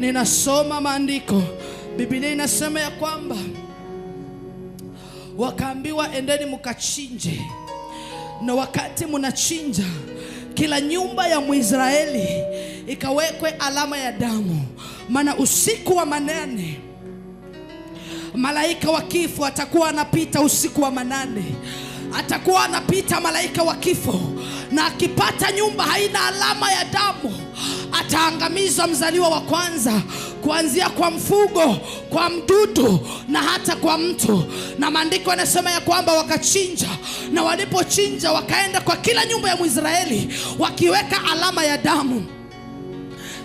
Ninasoma maandiko. Biblia inasema ya kwamba wakaambiwa endeni mkachinje. Na wakati mnachinja, kila nyumba ya Mwisraeli ikawekwe alama ya damu. Maana usiku wa manane malaika wa kifo atakuwa anapita. Usiku wa manane atakuwa anapita malaika wa kifo, na akipata nyumba haina alama ya damu, ataangamiza mzaliwa wa kwanza, kuanzia kwa mfugo, kwa mdudu na hata kwa mtu. Na maandiko yanasema ya kwamba wakachinja, na walipochinja wakaenda kwa kila nyumba ya Mwisraeli wakiweka alama ya damu.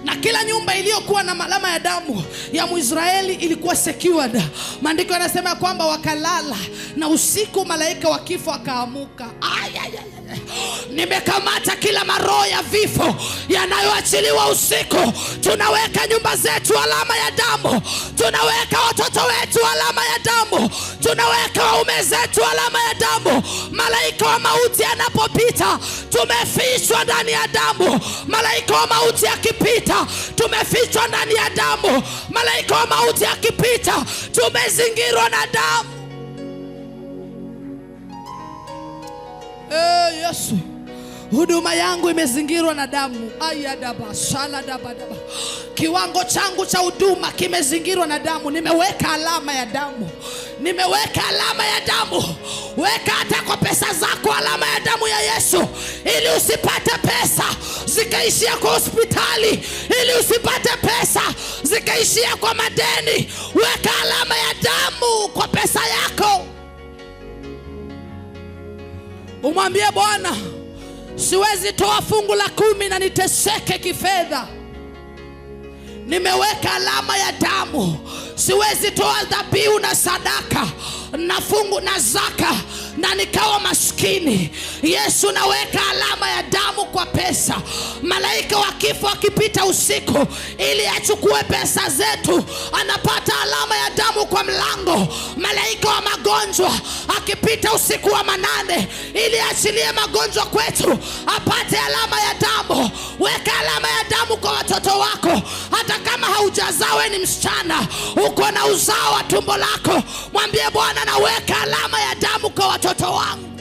Na kila nyumba iliyokuwa na alama ya damu ya Mwisraeli ilikuwa secured. Maandiko yanasema kwamba wakalala, na usiku malaika wa kifo akaamuka. Nimekamata kila maroho ya vifo yanayoachiliwa usiku. Tunaweka nyumba zetu alama ya damu, tunaweka watoto wetu alama ya damu, tunaweka waume zetu alama ya damu. Malaika wa mauti anapopita, tumefichwa ndani ya damu. Malaika wa mauti akipita, tumefichwa ndani ya damu. Malaika wa mauti akipita, tumezingirwa na damu. Yesu, huduma yangu imezingirwa na damu. Ayadaba saladaba. Kiwango changu cha huduma kimezingirwa na damu. Nimeweka alama ya damu. Nimeweka alama ya damu. Weka hata kwa pesa zako alama ya damu ya Yesu, ili usipate pesa zikaishia kwa hospitali, ili usipate pesa zikaishia kwa madeni. Weka alama ya damu kwa pesa yako. Umwambie Bwana, siwezi toa fungu la 10 na niteseke kifedha. Nimeweka alama ya damu. Siwezi toa dhabihu na sadaka na fungu na zaka na nikawa maskini. Yesu, naweka alama ya damu kwa pesa. Malaika wa kifo akipita usiku ili achukue pesa zetu, anapata alama ya damu kwa mlango. Malaika wa magonjwa akipita usiku wa manane ili achilie magonjwa kwetu, apate alama ya damu. Weka alama ya damu kwa watoto wako. Hata kama haujazawe ni msichana, uko na uzao wa tumbo lako, mwambie Bwana, naweka alama ya damu kwa watoto wangu.